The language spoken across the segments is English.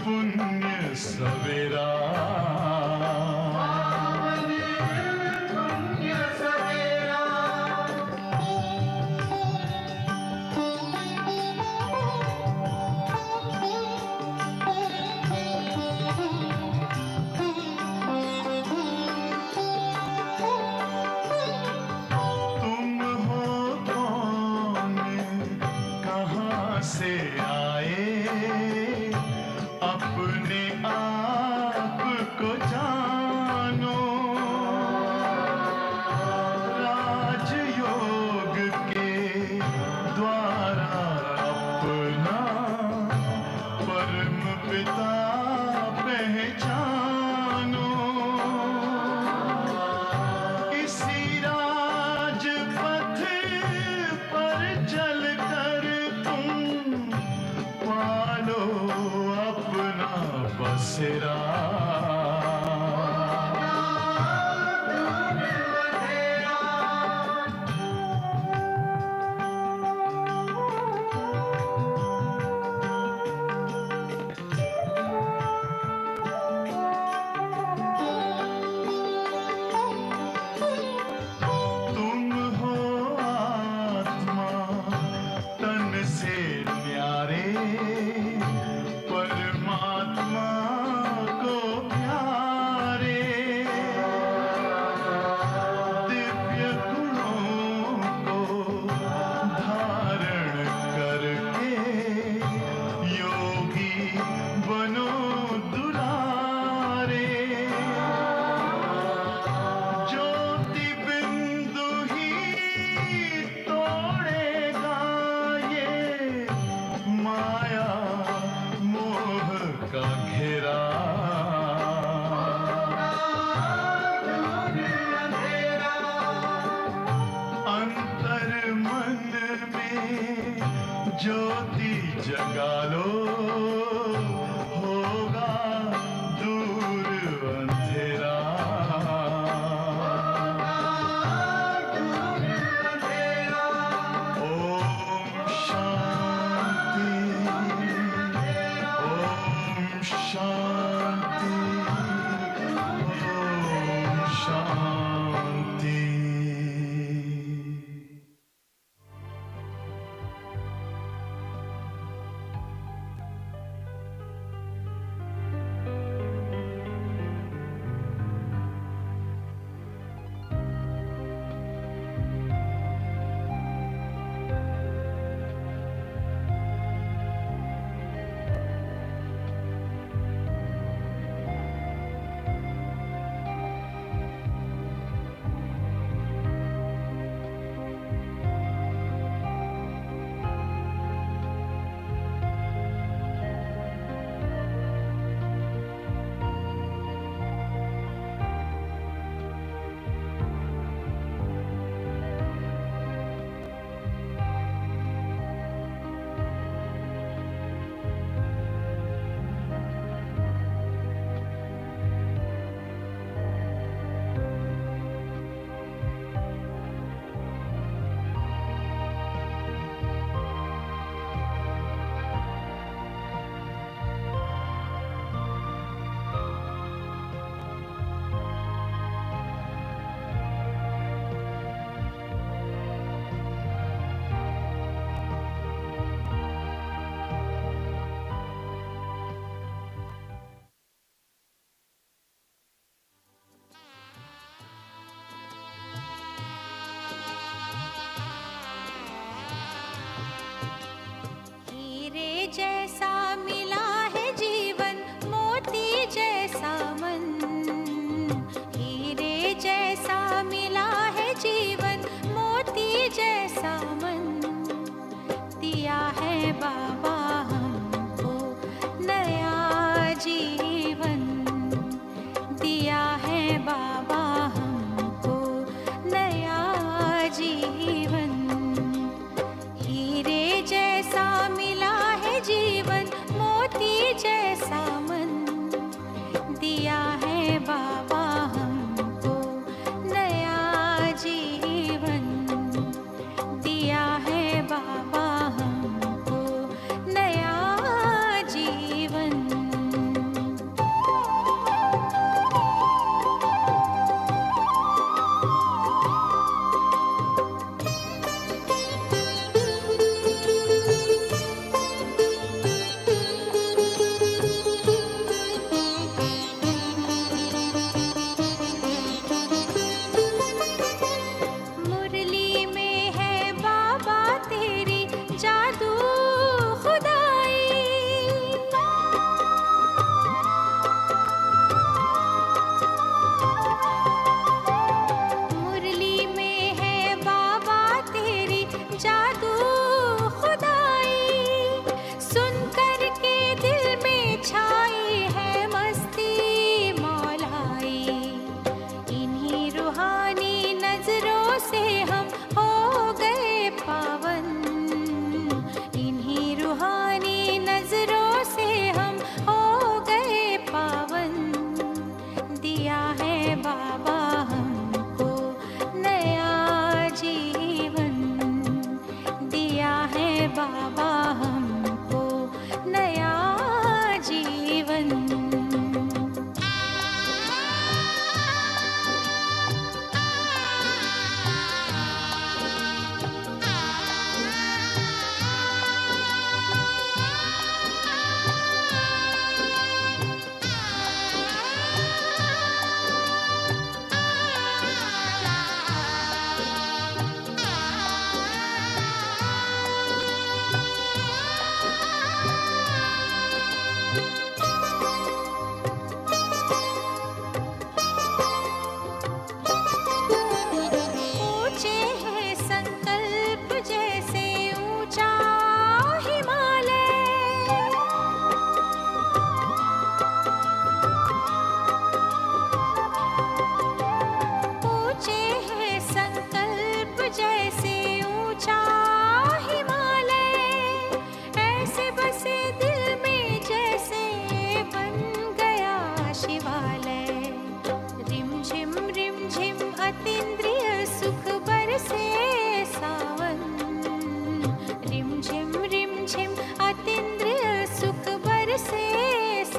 पुण्य सवेरा से आए अपने आप को जानो राज योग के द्वारा अपना परम पिता पहचानो इसी राजपथ पर चलकर पालो अपना बसेरा तुम हो आत्मा तन से न्यारे परमात्मा को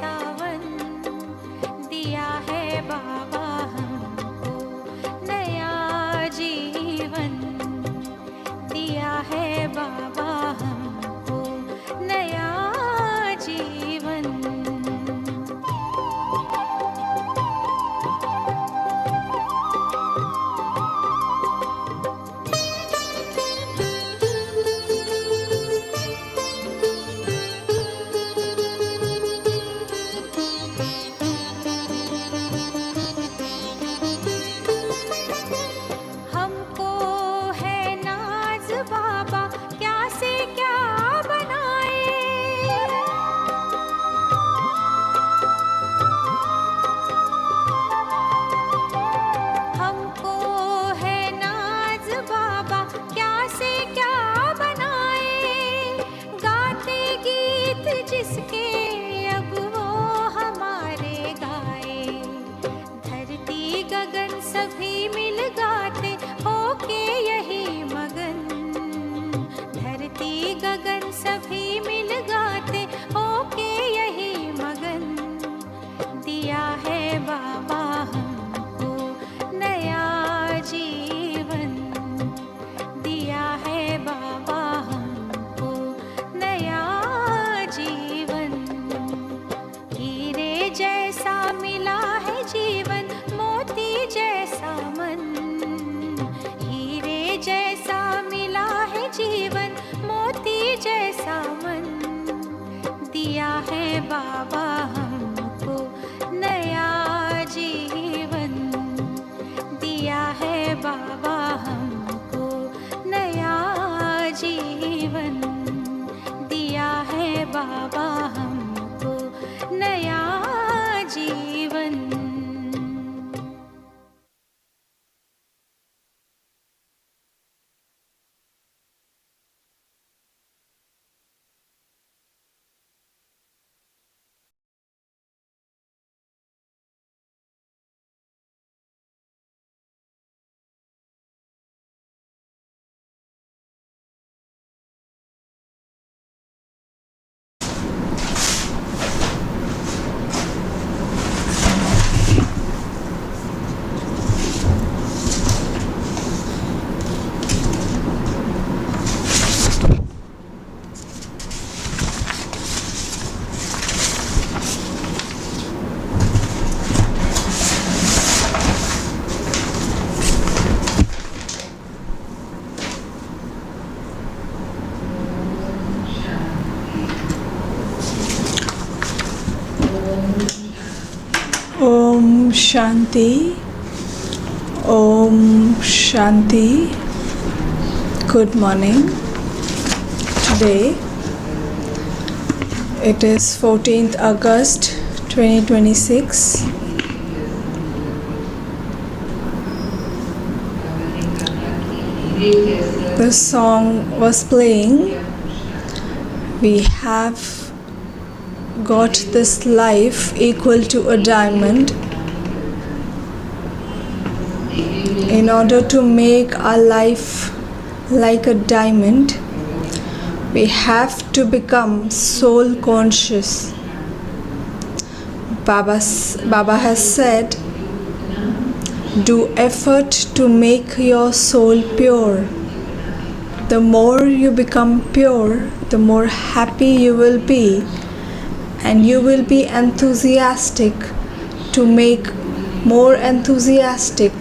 सावन, दिया है बाबा हमको नया जीवन, दिया है बाबा हमको नया जीवन। हमको है नाज बाबा, क्या से क्या बनाए, हमको है नाज बाबा, क्या से क्या बनाए, गाते गीत जिसके अब वो हमारे गाए, धरती गगन सभी मिल गाते होके यही मगन, धरती गगन सभी मिल गाते होके यही मगन, दिया है बाबा हमको नया जीवन, दिया है बाबा हमको नया जीवन। हीरे जैसा मिला है जीवन, मोती जैसा मन, हीरे जैसा मिला है जीवन, मोती जैसा मन, दिया है बाबा हमको नया जीवन, दिया है बाबा हमको नया जीवन, दिया है बाबा हमको नया जीवन। Om Shanti, Om Shanti. Good morning. Today it is 14th August 2026. The song was playing. We have got this life equal to a diamond. In order to make our life like a diamond, we have to become soul conscious. Baba has said, do effort to make your soul pure. The more you become pure, the more happy you will be, and you will be enthusiastic to make more enthusiastic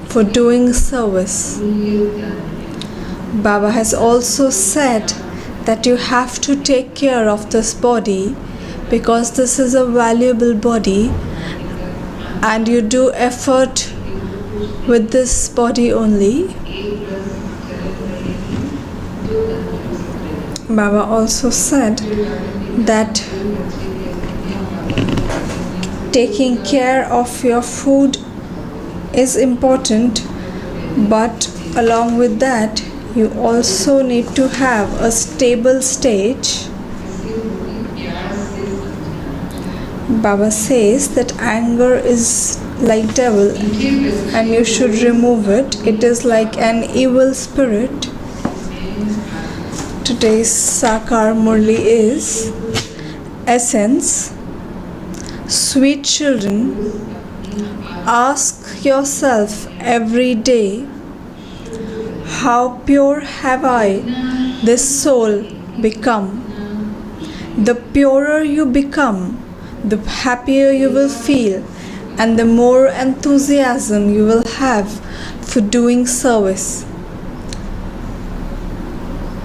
for doing service. Baba has also said that you have to take care of this body because this is a valuable body and you do effort with this body only. Baba also said that taking care of your food is important, but along with that you also need to have a stable stage. Baba says that anger is like devil and you should remove it. It is like an evil spirit. Today's Sakar Murli is essence. Sweet children, ask yourself every day, how pure have I, this soul, become? The purer you become, the happier you will feel, and the more enthusiasm you will have for doing service.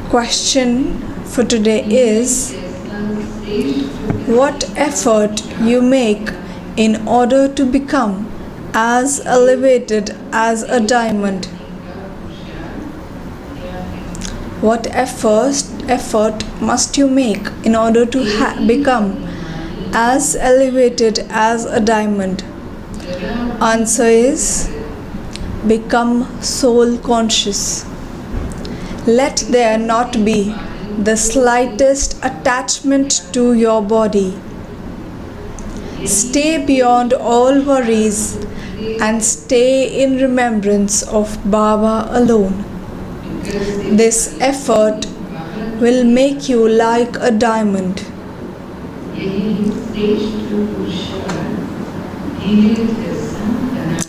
Question for today is, what effort you make in order to become as elevated as a diamond? What effort must you make in order to become as elevated as a diamond? Answer is, become soul conscious. Let there not be the slightest attachment to your body. Stay beyond all worries and stay in remembrance of Baba alone. This effort will make you like a diamond.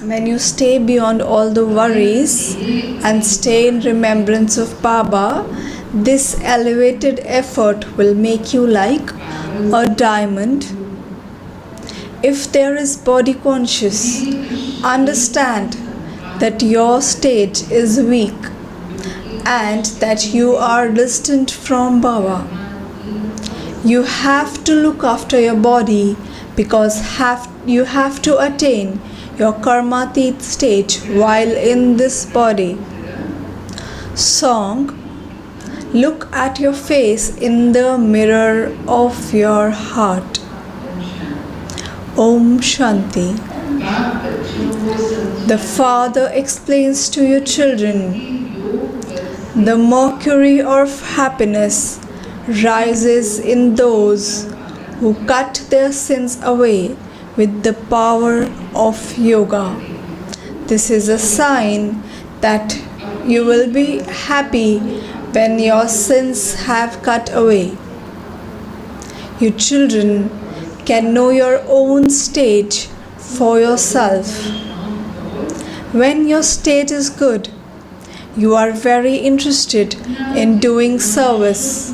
When you stay beyond all the worries and stay in remembrance of Baba, this elevated effort will make you like a diamond. If there is body conscious, understand that your state is weak and that you are distant from Baba. You have to look after your body because you have to attain your karmatit stage while in this body. Song. Look at your face in the mirror of your heart. Om Shanti. The Father explains to your children, the mercury of happiness rises in those who cut their sins away with the power of yoga. This is a sign that you will be happy when your sins have cut away. You children can know your own state for yourself. When your state is good, you are very interested in doing service.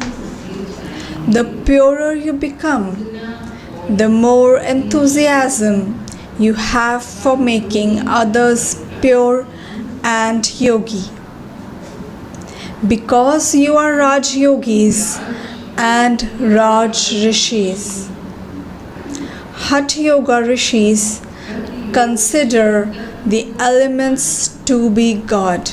The purer you become, the more enthusiasm you have for making others pure and yogi. Because you are Raj Yogis and Raj Rishis. Hatha Yoga Rishis consider the elements to be God.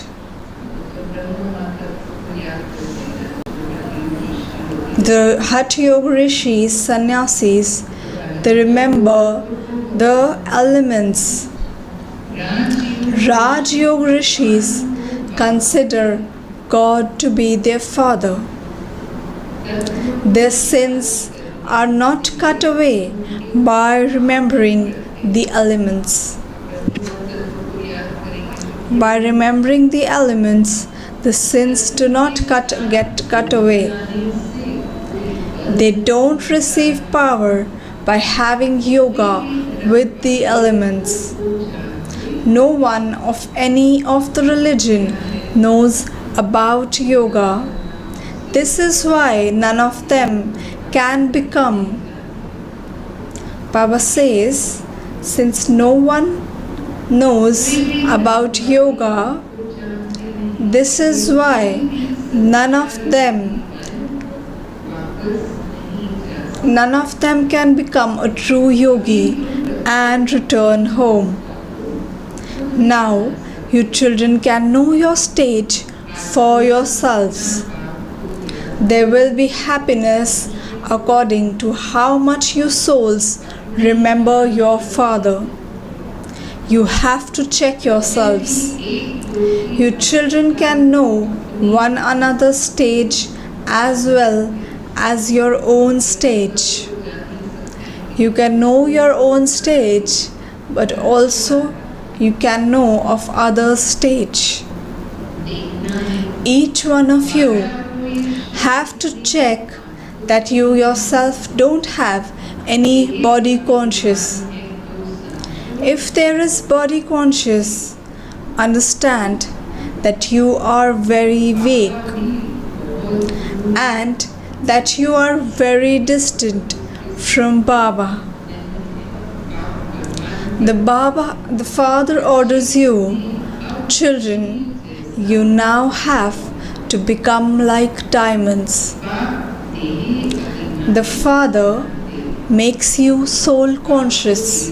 The Hatha Yoga Rishis, sannyasis, they remember the elements. Raj Yoga Rishis consider God to be their father. Their sins are not cut away by remembering the elements. By remembering the elements, the sins do not get cut away. They don't receive power by having yoga with the elements. No one of any of the religion knows about yoga. This is why none of them can become. Baba says, since no one knows about yoga, this is why none of them can become a true yogi and return home. Now, you children can know your state for yourselves. There will be happiness according to how much you souls remember your Father. You have to check yourselves. You children can know one another's stage as well as your own stage. You can know your own stage, but also you can know of others' stage. Each one of you have to check that you yourself don't have any body conscious. If there is body conscious, understand that you are very weak and that you are very distant from Baba. The Father orders you, children, you now have to become like diamonds. The Father makes you soul conscious.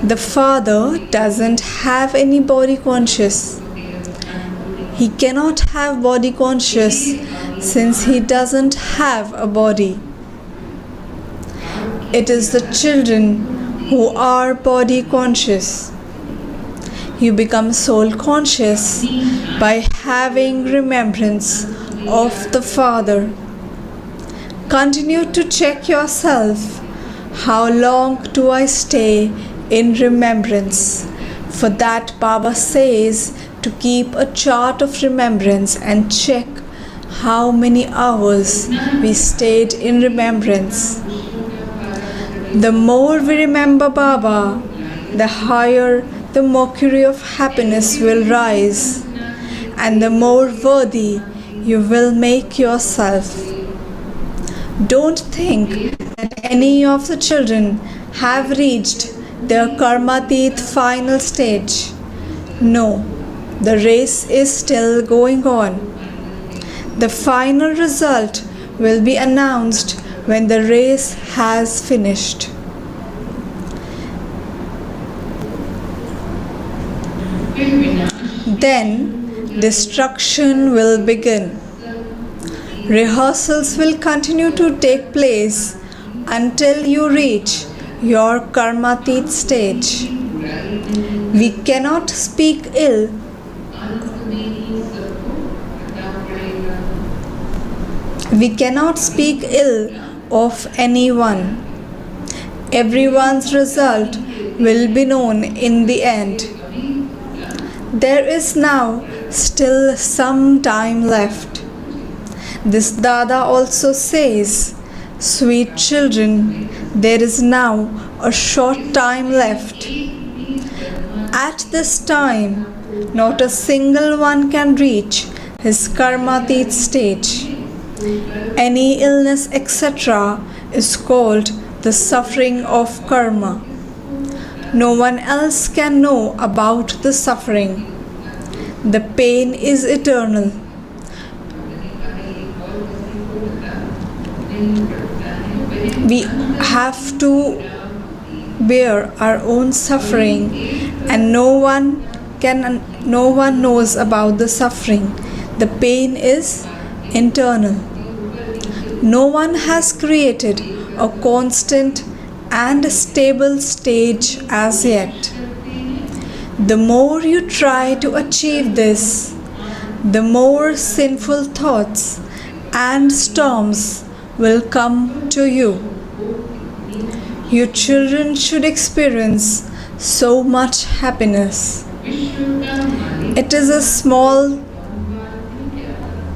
The Father doesn't have any body conscious. He cannot have body conscious since he doesn't have a body. It is the children who are body conscious. You become soul conscious by having remembrance of the Father. Continue to check yourself. How long do I stay in remembrance? For that Baba says to keep a chart of remembrance and check how many hours we stayed in remembrance. The more we remember Baba, the higher the mercury of happiness will rise, and the more worthy you will make yourself. Don't think that any of the children have reached their karmatit final stage. No, the race is still going on. The final result will be announced when the race has finished. Then destruction will begin. Rehearsals will continue to take place until you reach your karmatit stage. We cannot speak ill of anyone. Everyone's result will be known in the end. There is now still some time left. This Dada also says, sweet children, there is now a short time left. At this time, not a single one can reach his karmatit stage. Any illness, etc., is called the suffering of karma. No one else can know about the suffering. The pain is eternal. We have to bear our own suffering, and no one knows about the suffering. The pain is internal. No one has created a constant and stable stage as yet. The more you try to achieve this, the more sinful thoughts and storms will come to you. Your children should experience so much happiness.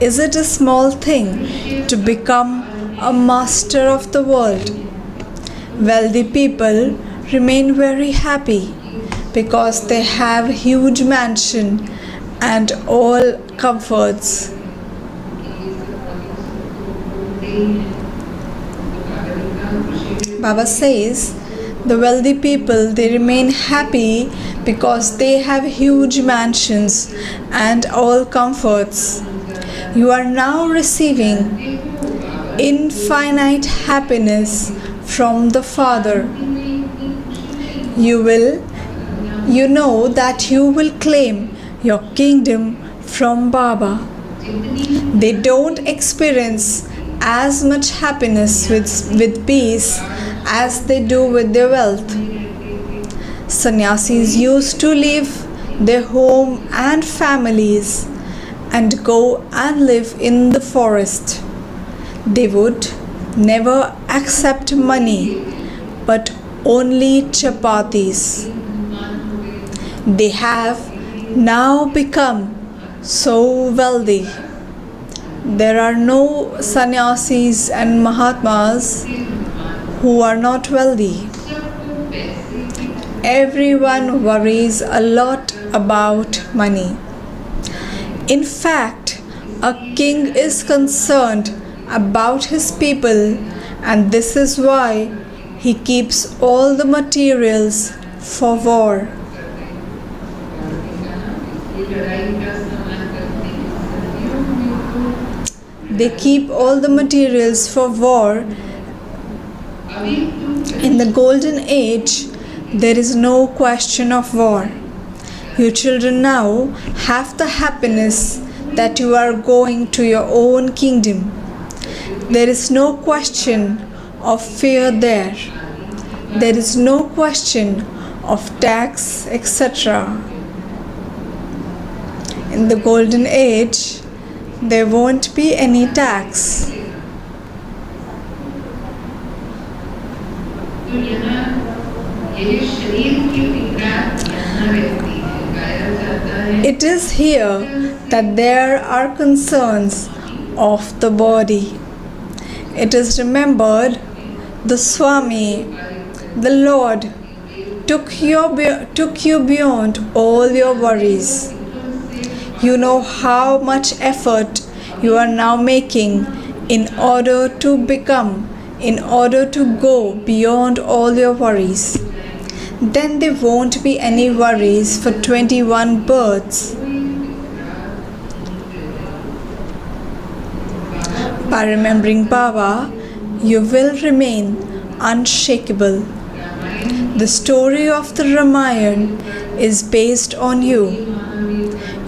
Is it a small thing to become a master of the world? Wealthy people remain very happy because they have huge mansion and all comforts. Baba says, the wealthy people, they remain happy because they have huge mansions and all comforts. You are now receiving infinite happiness from the Father. You know that you will claim your kingdom from Baba. They don't experience as much happiness with peace as they do with their wealth. Sannyasis used to leave their home and families and go and live in the forest. They would never accept money, but only chapatis. They have now become so wealthy. There are no sannyasis and mahatmas who are not wealthy. Everyone worries a lot about money. In fact, a king is concerned about his people, and this is why he keeps all the materials for war. They keep all the materials for war. In the golden age, there is no question of war. You children now have the happiness that you are going to your own kingdom. There is no question of fear there. There is no question of tax, etc. In the golden age, there won't be any tax. It is here that there are concerns of the body. It is remembered the Swami, the Lord, took you beyond all your worries. You know how much effort you are now making in order to go beyond all your worries. Then there won't be any worries for 21 births. By remembering Baba, you will remain unshakable. The story of the Ramayana is based on you.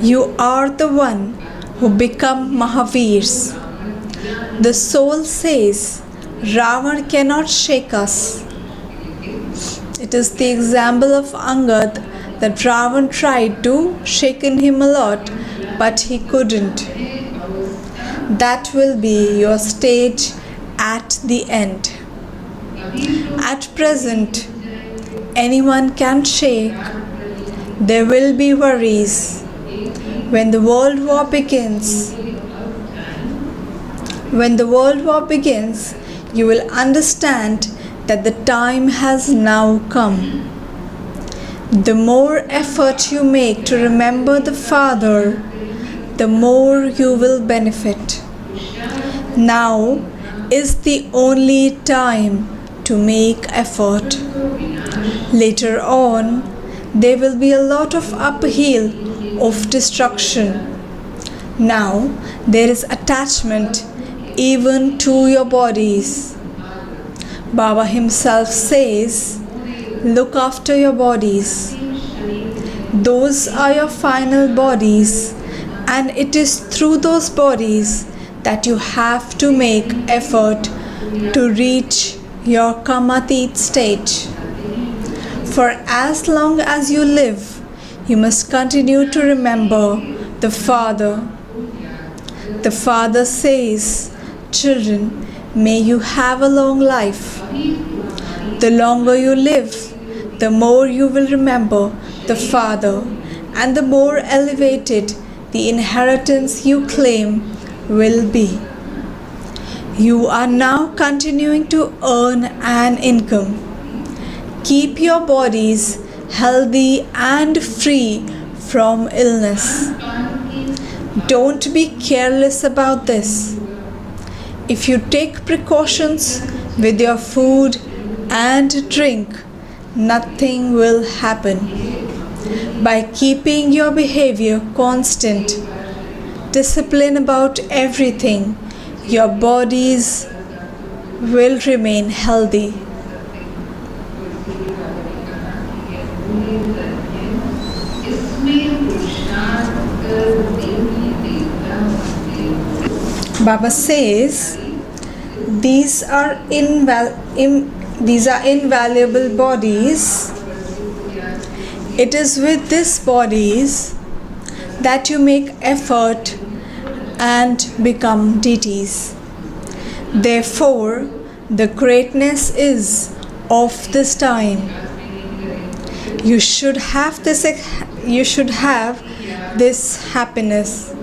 You are the one who become Mahaveers. The soul says, Ravan cannot shake us. It is the example of Angad that Ravan tried to shake him a lot, but he couldn't. That will be your stage at the end. At present, anyone can shake. There will be worries. When the world war begins, you will understand that the time has now come. The more effort you make to remember the Father, the more you will benefit. Now is the only time to make effort. Later on, there will be a lot of uphill of destruction. Now there is attachment even to your bodies. Baba himself says, look after your bodies. Those are your final bodies, and it is through those bodies that you have to make effort to reach your Kamatit stage. For as long as you live, you must continue to remember the Father. The Father says, children, may you have a long life. The longer you live, the more you will remember the Father, and the more elevated the inheritance you claim will be. You are now continuing to earn an income. Keep your bodies healthy and free from illness. Don't be careless about this. If you take precautions with your food and drink, nothing will happen. By keeping your behavior constant, discipline about everything, your bodies will remain healthy. Baba says, these are invaluable bodies. It is with these bodies that you make effort and become deities. Therefore, the greatness is of this time. You should have this happiness.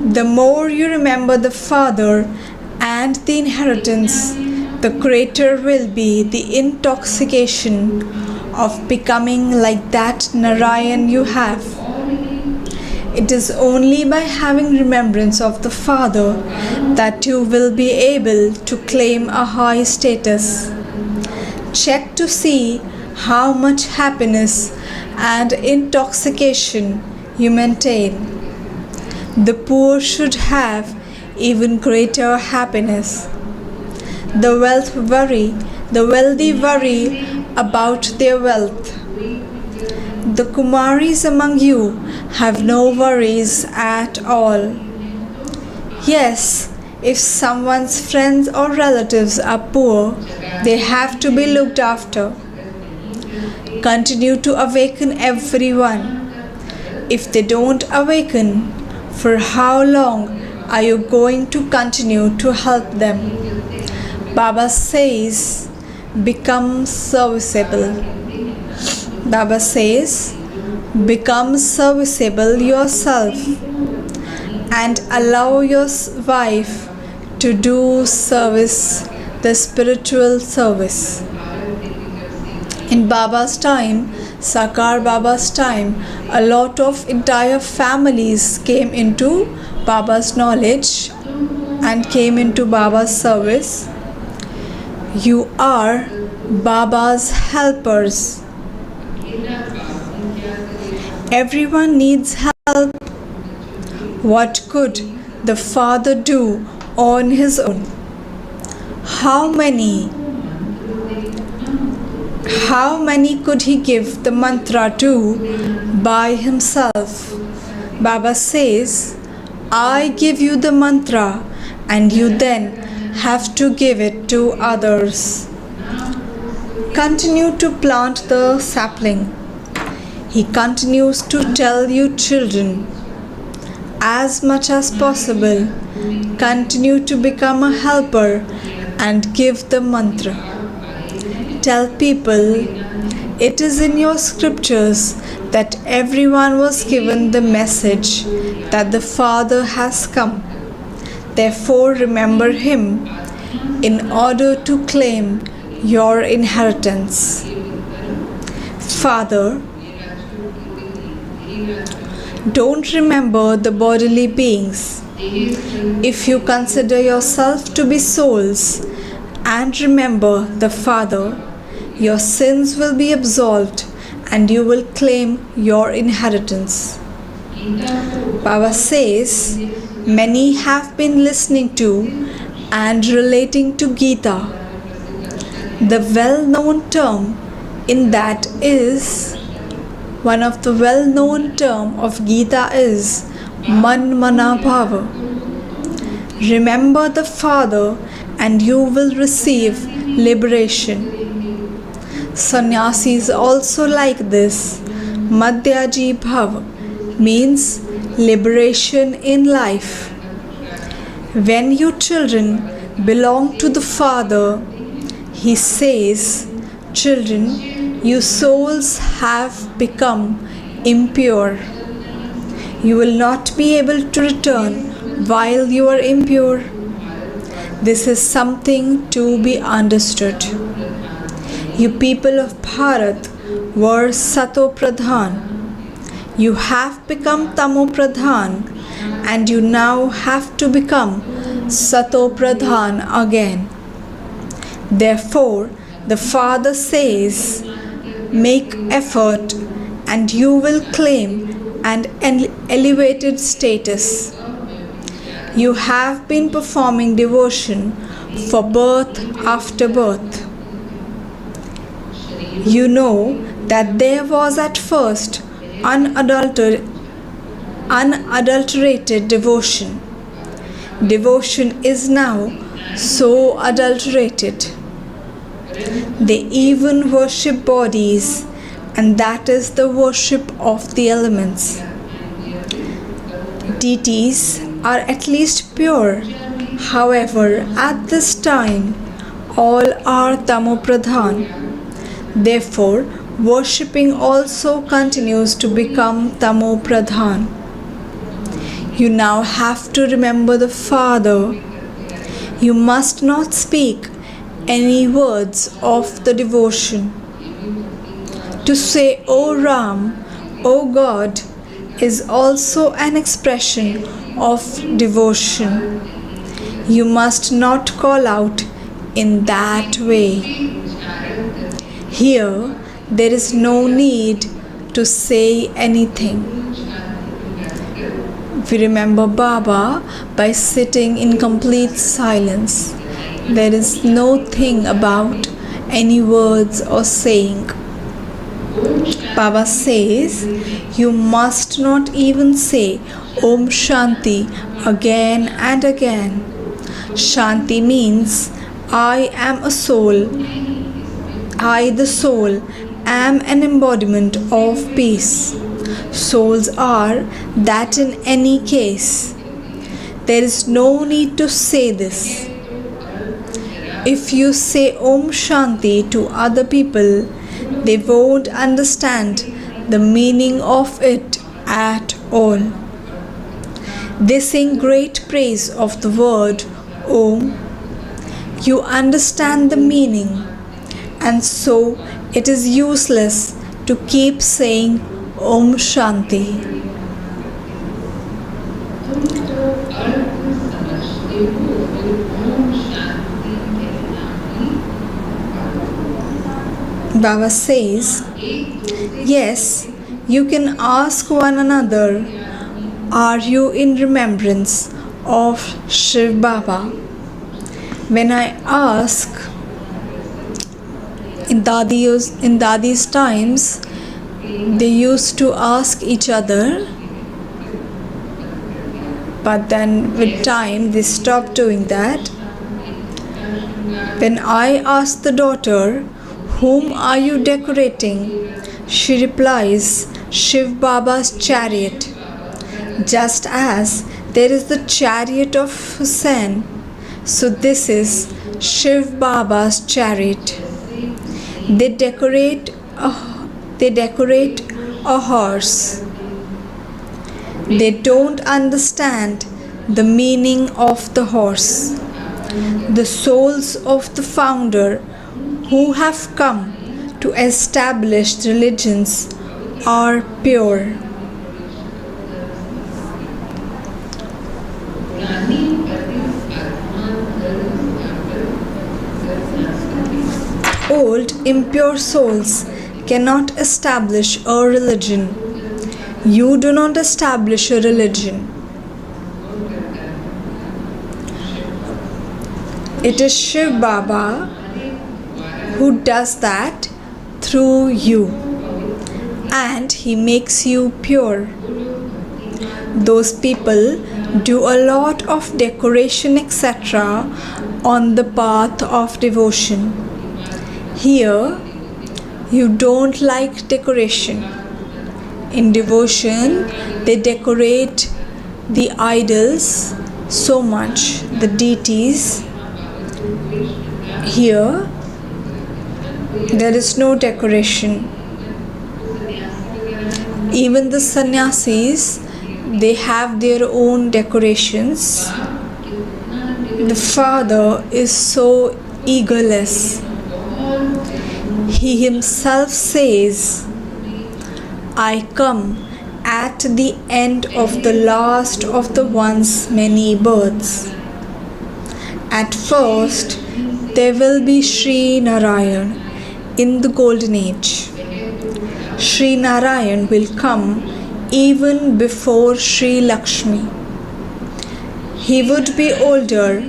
The more you remember the Father and the inheritance, the greater will be the intoxication of becoming like that Narayan you have. It is only by having remembrance of the Father that you will be able to claim a high status. Check to see how much happiness and intoxication you maintain. The poor should have even greater happiness. The wealthy worry about their wealth. The Kumaris among you have no worries at all. Yes, if someone's friends or relatives are poor, they have to be looked after. Continue to awaken everyone. If they don't awaken, for how long are you going to continue to help them? Baba says, become serviceable. Baba says, become serviceable yourself and allow your wife to do service, the spiritual service. In Baba's time, Sakar Baba's time, a lot of entire families came into Baba's knowledge and came into Baba's service. You are Baba's helpers. Everyone needs help. What could the Father do on his own? How many could he give the mantra to by himself? Baba says, I give you the mantra and you then have to give it to others. Continue to plant the sapling. He continues to tell you children, as much as possible, continue to become a helper and give the mantra. Tell people, it is in your scriptures that everyone was given the message that the Father has come. Therefore, remember him in order to claim your inheritance. Father, don't remember the bodily beings. If you consider yourself to be souls and remember the Father, your sins will be absolved and you will claim your inheritance. Baba says, many have been listening to and relating to Gita. The well-known term in that is, one of the well-known term of Gita is Man Mana Bhava. Remember the Father and you will receive liberation. Sannyasis also like this. Madhyaji Bhava means liberation in life. When you children belong to the Father, he says, children, you souls have become impure. You will not be able to return while you are impure. This is something to be understood. You people of Bharat were Sato Pradhan. You have become Tamo Pradhan and you now have to become Sato Pradhan again. Therefore, the Father says, make effort and you will claim an elevated status. You have been performing devotion for birth after birth. You know that there was at first unadulterated devotion. Devotion is now so adulterated. They even worship bodies, and that is the worship of the elements. Deities are at least pure. However, at this time, all are Tamo Pradhan. Therefore, worshipping also continues to become Tamo Pradhan. You now have to remember the Father. You must not speak any words of the devotion. To say O Ram, O God, is also an expression of devotion. You must not call out in that way. Here, there is no need to say anything. We remember Baba by sitting in complete silence. There is no thing about any words or saying. Baba says, you must not even say Om Shanti again and again. Shanti means I am a soul. I, the soul, am an embodiment of peace. Souls are that in any case. There is no need to say this. If you say Om Shanti to other people, they won't understand the meaning of it at all. They sing great praise of the word Om. You understand the meaning, and so it is useless to keep saying Om Shanti. Baba says, yes, you can ask one another, are you in remembrance of Shiv Baba? When I ask, in Dadi's times, they used to ask each other, but then with time they stopped doing that. When I ask the daughter, whom are you decorating? She replies, Shiv Baba's chariot. Just as there is the chariot of Hussain, so this is Shiv Baba's chariot. They decorate a horse. They don't understand the meaning of the horse. The souls of the founder who have come to establish religions are pure. Old, impure souls cannot establish a religion. You do not establish a religion. It is Shiv Baba who does that through you, and he makes you pure. Those people do a lot of decoration, etc., on the path of devotion. Here, you don't like decoration. In devotion, they decorate the idols so much, the deities. Here, there is no decoration. Even the sannyasis, they have their own decorations. The Father is so egoless. He himself says, I come at the end of the last of the one's many births. At first, there will be Sri Narayan in the golden age. Sri Narayan will come even before Sri Lakshmi. He would be older.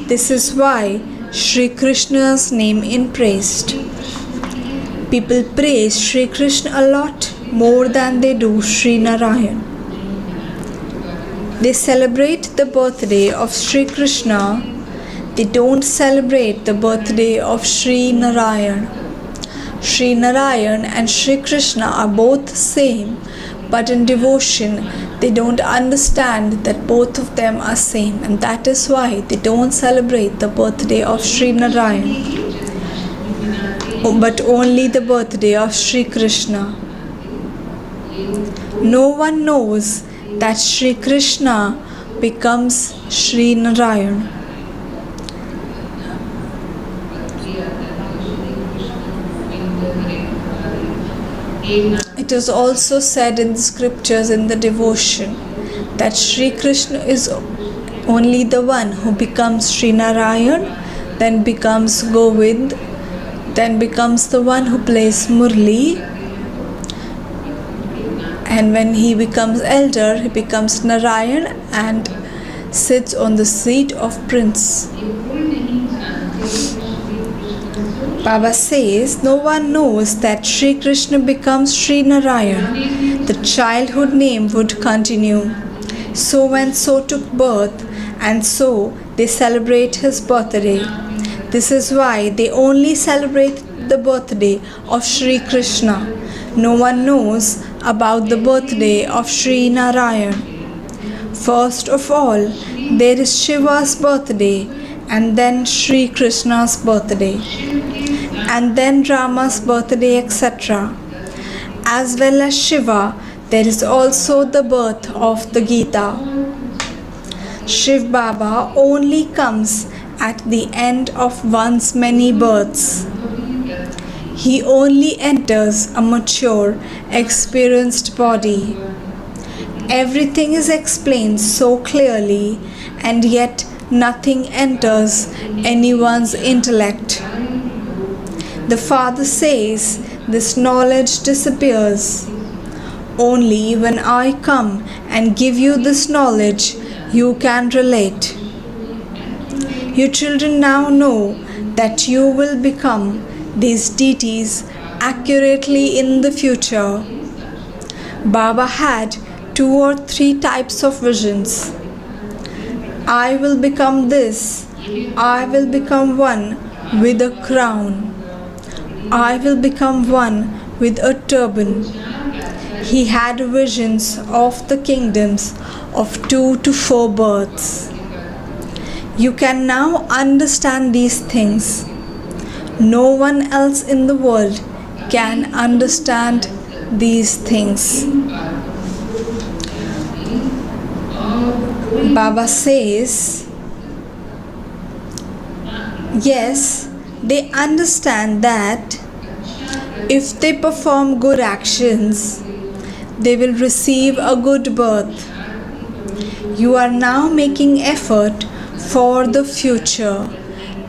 This is why Sri Krishna's name is praised. People praise Sri Krishna a lot more than they do Sri Narayan. They celebrate the birthday of Sri Krishna. They don't celebrate the birthday of Sri Narayan. Sri Narayan and Sri Krishna are both the same, but in devotion they don't understand that both of them are same, and that is why they don't celebrate the birthday of Sri Narayan, but only the birthday of Sri Krishna. No one knows that Sri Krishna becomes Sri Narayan. It is also said in the scriptures in the devotion that Sri Krishna is only the one who becomes Sri Narayan, then becomes Govind, then becomes the one who plays Murli, and when he becomes elder, he becomes Narayan and sits on the seat of Prince. Baba says, no one knows that Sri Krishna becomes Sri Narayan. The childhood name would continue. So and so took birth, and so they celebrate his birthday. This is why they only celebrate the birthday of Sri Krishna. No one knows about the birthday of Sri Narayan. First of all, there is Shiva's birthday, and then Sri Krishna's birthday, and then Rama's birthday, etc. As well as Shiva, there is also the birth of the Gita. Shiv Baba only comes at the end of one's many births. He only enters a mature, experienced body. Everything is explained so clearly, and yet nothing enters anyone's intellect. The Father says this knowledge disappears. Only when I come and give you this knowledge, you can relate. You children now know that you will become these deities accurately in the future. Baba had 2 or 3 types of visions. I will become this. I will become one with a crown. I will become one with a turban. He had visions of the kingdoms of 2 to 4 births. You can now understand these things. No one else in the world can understand these things. Baba says, yes, they understand that if they perform good actions, they will receive a good birth. You are now making effort for the future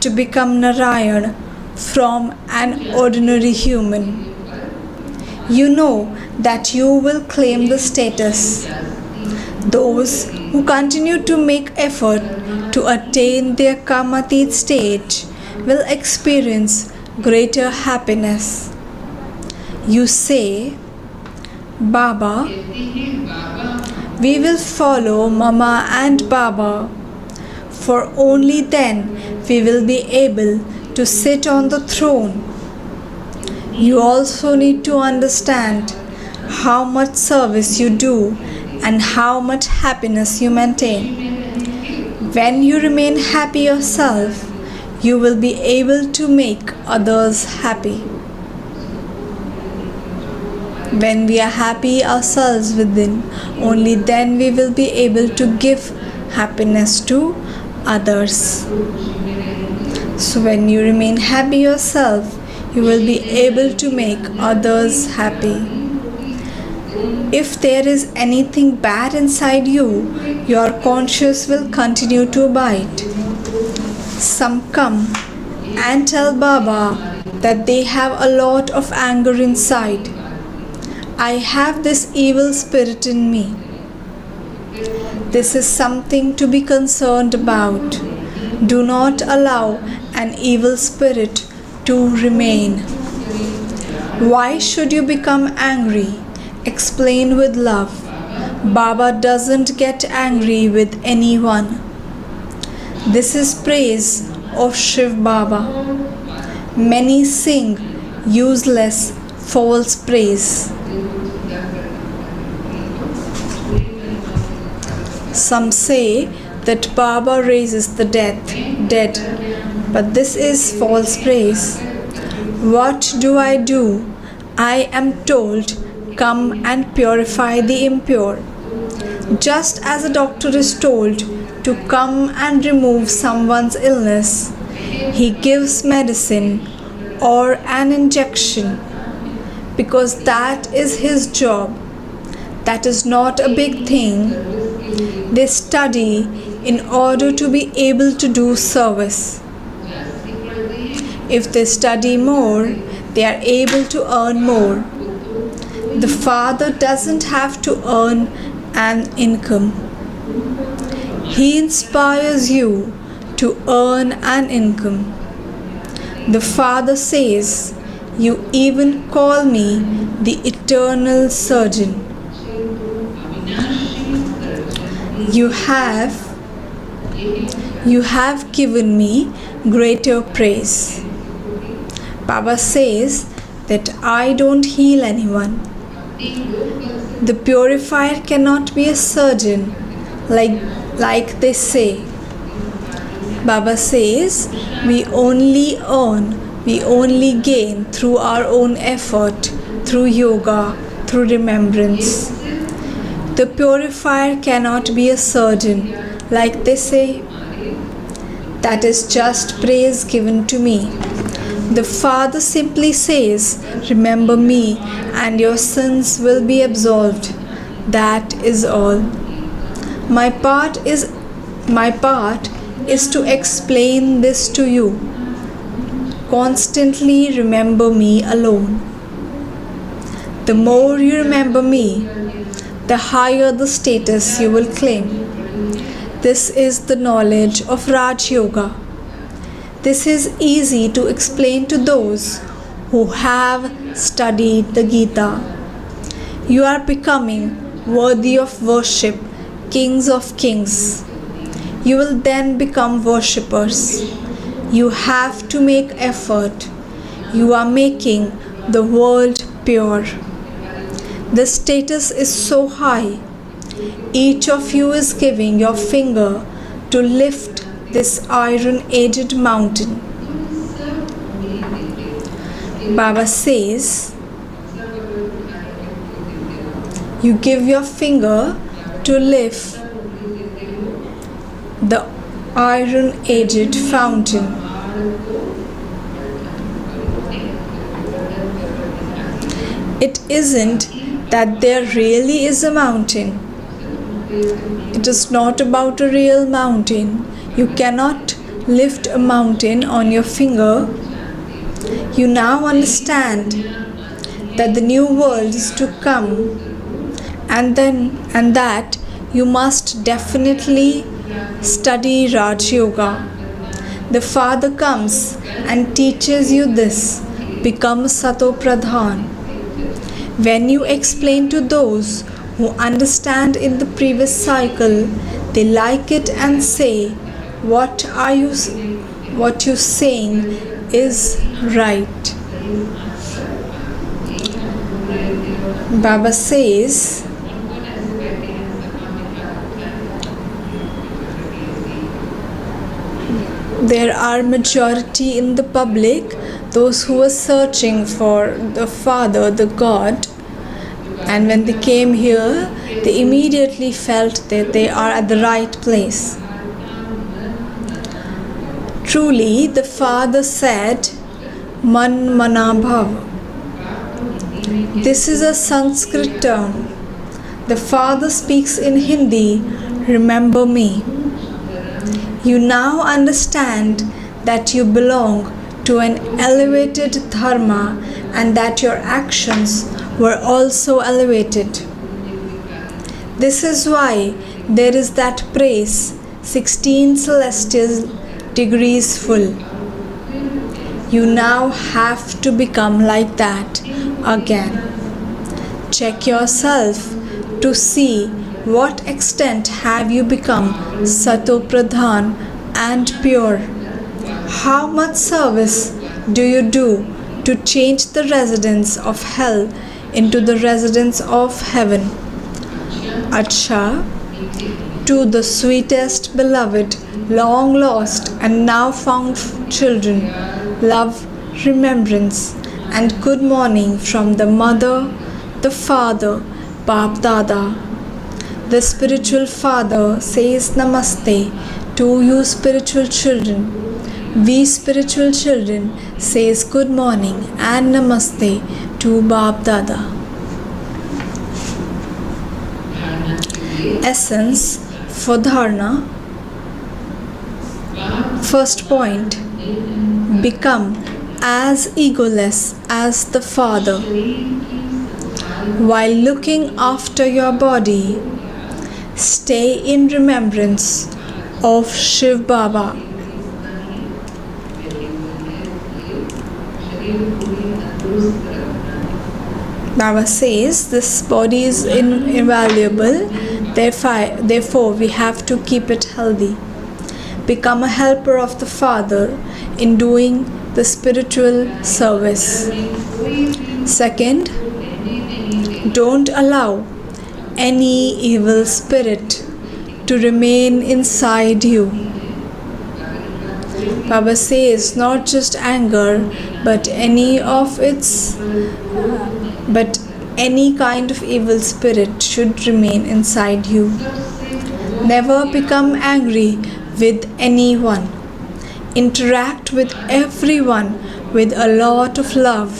to become Narayan from an ordinary human. You know that you will claim the status. Those who continue to make effort to attain their Kamatit stage will experience greater happiness. You say, Baba, we will follow Mama and Baba, for only then we will be able to sit on the throne. You also need to understand how much service you do and how much happiness you maintain. When you remain happy yourself, you will be able to make others happy. When we are happy ourselves within, only then we will be able to give happiness to others. So when you remain happy yourself, you will be able to make others happy. If there is anything bad inside you, your conscience will continue to bite. Some come and tell Baba that they have a lot of anger inside. I have this evil spirit in me. This is something to be concerned about. Do not allow an evil spirit to remain. Why should you become angry? Explain with love. Baba doesn't get angry with anyone. This is praise of Shiv Baba. Many sing useless, false praise. Some say that Baba raises the dead, but this is false praise. What do? I am told, come and purify the impure. Just as a doctor is told to come and remove someone's illness, he gives medicine or an injection because that is his job. That is not a big thing. They study in order to be able to do service. If they study more, they are able to earn more. The father doesn't have to earn an income. He inspires you to earn an income. The father says, "You even call me the eternal surgeon." You have given me greater praise. Baba says that I don't heal anyone. The purifier cannot be a surgeon like they say. Baba says we only earn, we only gain through our own effort, through yoga, through remembrance. The purifier cannot be a surgeon like they say. That is just praise given to me. The Father simply says, "Remember me and your sins will be absolved." That is all. My part is to explain this to you. Constantly remember me alone. The more you remember me, the higher the status you will claim. This is the knowledge of Raj Yoga. This is easy to explain to those who have studied the Gita. You are becoming worthy of worship, kings of kings. You will then become worshippers. You have to make effort. You are making the world pure. The status is so high. Each of you is giving your finger to lift this iron-aged mountain. Baba says, you give your finger to lift the iron-aged fountain. It isn't that there really is a mountain. It is not about a real mountain. You cannot lift a mountain on your finger. You now understand that the new world is to come, and that you must definitely study Raj Yoga. The Father comes and teaches you this. Become Sato Pradhan. When you explain to those who understand in the previous cycle, they like it and say, what you're saying is right. Baba says, there are majority in the public, those who are searching for the Father, the God, and when they came here, they immediately felt that they are at the right place. Truly, the Father said, Man Mana Bhav. This is a Sanskrit term. The Father speaks in Hindi, remember me. You now understand that you belong to an elevated dharma and that your actions were also elevated. This is why there is that praise, 16 celestial degrees full. You now have to become like that again. Check yourself to see what extent have you become Sato Pradhan and pure. How much service do you do to change the residents of hell into the residents of heaven? Acha, to the sweetest beloved, long lost and now found children, love, remembrance, and good morning from the mother, the father, Bap Dada. The spiritual father says Namaste to you spiritual children. We spiritual children says good morning and namaste to Bab Dada. Essence for dharana. First point, become as egoless as the Father. While looking after your body, stay in remembrance of Shiv Baba. Baba says this body is invaluable, therefore we have to keep it healthy. Become a helper of the Father in doing the spiritual service. Second, don't allow any evil spirit to remain inside you. Baba says not just anger, but any kind of evil spirit should remain inside you. Never become angry with anyone. Interact with everyone with a lot of love.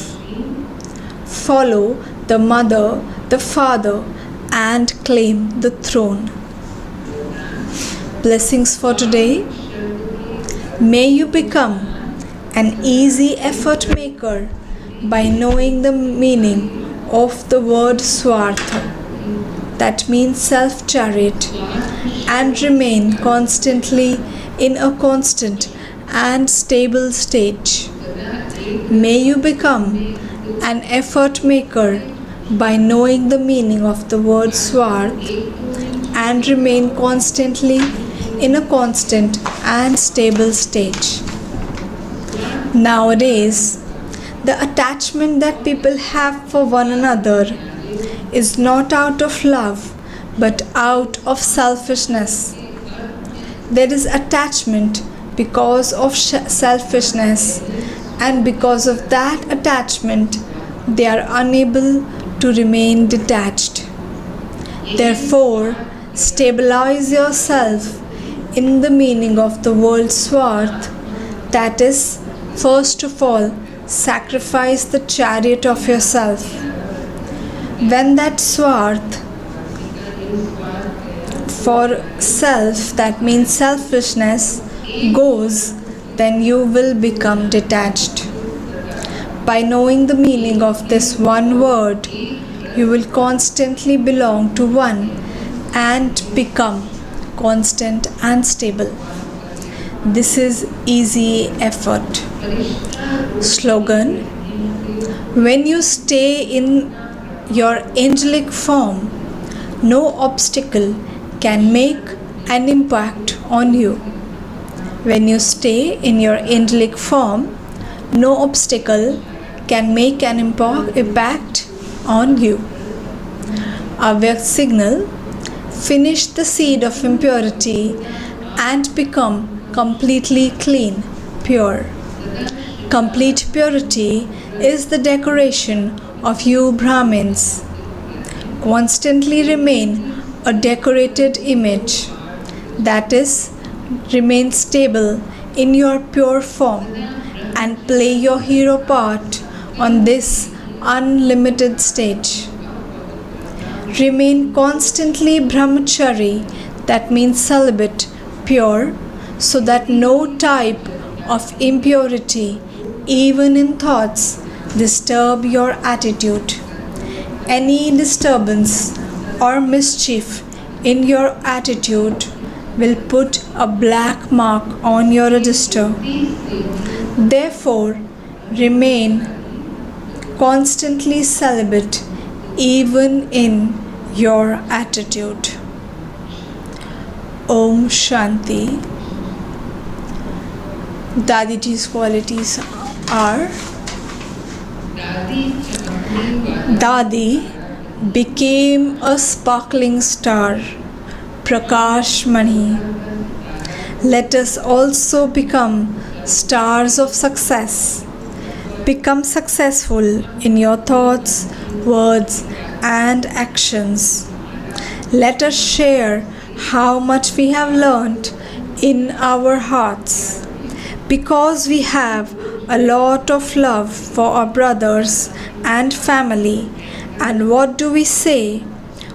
Follow the mother, the father, and claim the throne. Blessings for today. May you become an easy effort maker by knowing the meaning of the word Swartha, that means self-chariot, and remain constantly in a constant and stable stage. May you become an effort maker by knowing the meaning of the word Swarth and remain constantly in a constant and stable stage. Nowadays, the attachment that people have for one another is not out of love but out of selfishness. There is attachment because of selfishness, and because of that attachment, they are unable to remain detached. Therefore, stabilize yourself in the meaning of the word Swarth, that is, first of all, sacrifice the chariot of yourself. When that Swarth for self, that means selfishness, goes, then you will become detached. By knowing the meaning of this one word, you will constantly belong to one and become constant and stable. This is easy effort. Slogan: when you stay in your angelic form, no obstacle can make an impact on you. When you stay in your angelic form, no obstacle can make an impact on you. Avyakt signal: finish the seed of impurity and become completely clean, pure. Complete purity is the decoration of you Brahmins. Constantly remain a decorated image, that is, remain stable in your pure form and play your hero part on this unlimited stage. Remain constantly brahmachari, that means celibate, pure, so that no type of impurity, even in thoughts, disturb your attitude. Any disturbance or mischief in your attitude will put a black mark on your register. Therefore, remain constantly celibate even in your attitude. Om Shanti. Dadiji's qualities are: Dadi became a sparkling star, Prakash Mani. Let us also become stars of success. Become successful in your thoughts, words, and actions. Let us share how much we have learned in our hearts. because we have a lot of love for our brothers and family. And what do we say?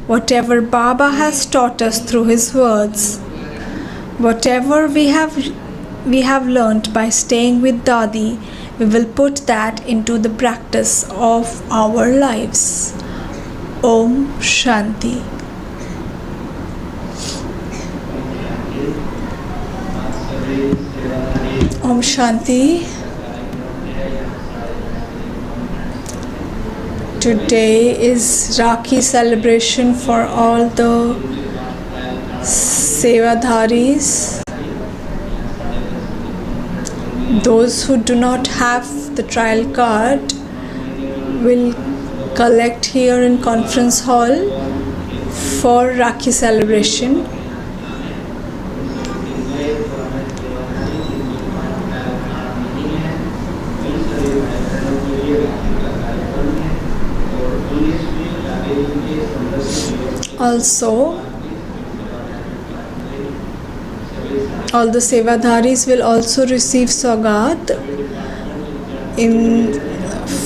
Whatever Baba has taught us through his words, whatever we have learnt by staying with Dadi, we will put that into the practice of our lives. Om Shanti. Om Shanti. Today is Rakhi celebration for all the Sevadharis. Those who do not have the trial card will collect here in conference hall for Rakhi celebration. Also, all the Sevadharis will also receive Saugat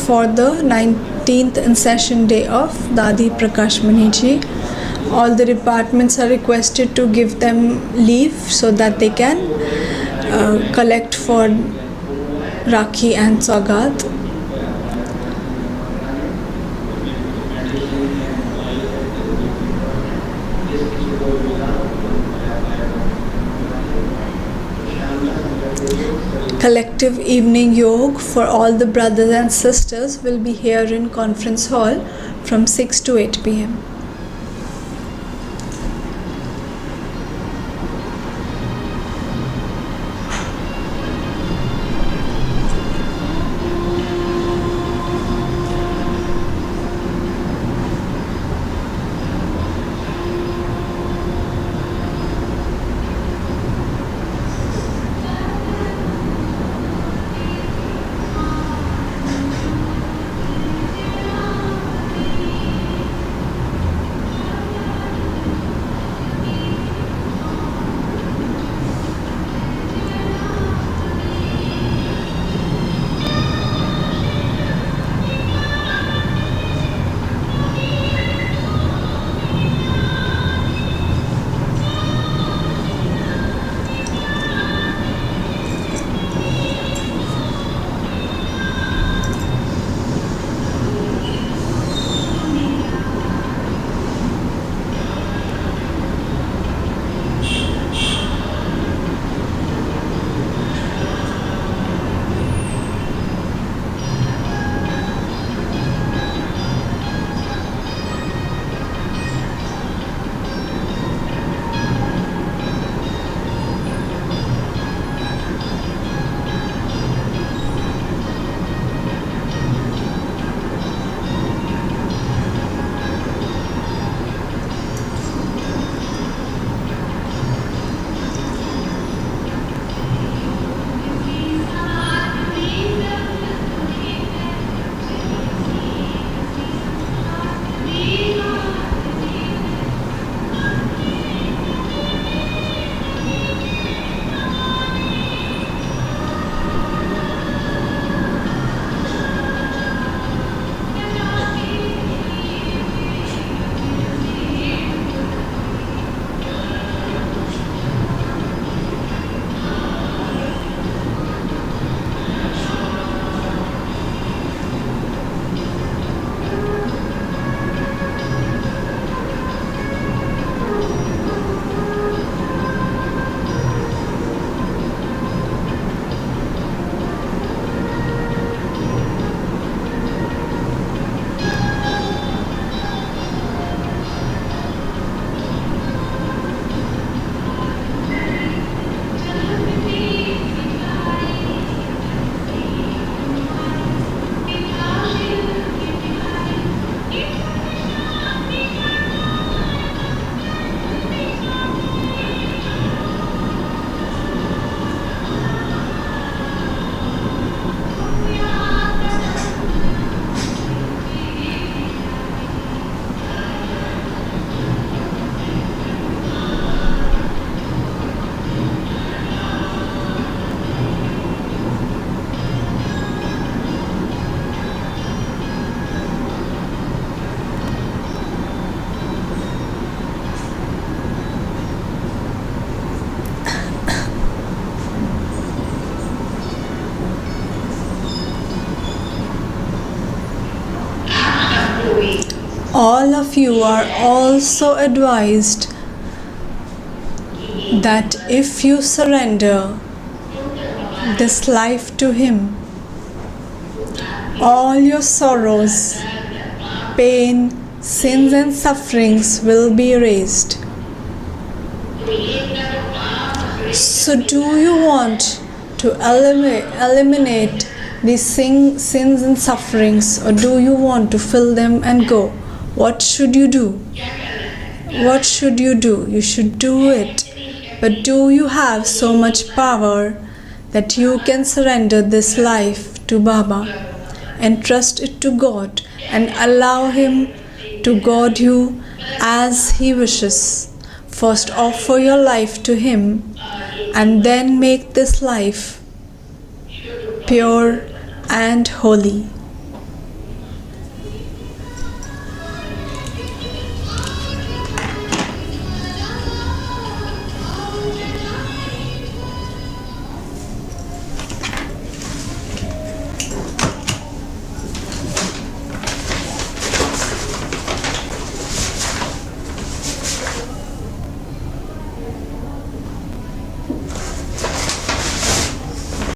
for the 19th and session day of Dadi Prakash Mani Ji. All the departments are requested to give them leave so that they can collect for Rakhi and Saugat. Collective evening yoga for all the brothers and sisters will be here in conference hall from 6 to 8 p.m. All of you are also advised that if you surrender this life to Him, all your sorrows, pain, sins and sufferings will be erased. So do you want to eliminate these sins and sufferings, or do you want to fill them and go? What should you do? What should you do? You should do it. But do you have so much power that you can surrender this life to Baba and trust it to God and allow Him to guide you as He wishes? First offer your life to Him and then make this life pure and holy.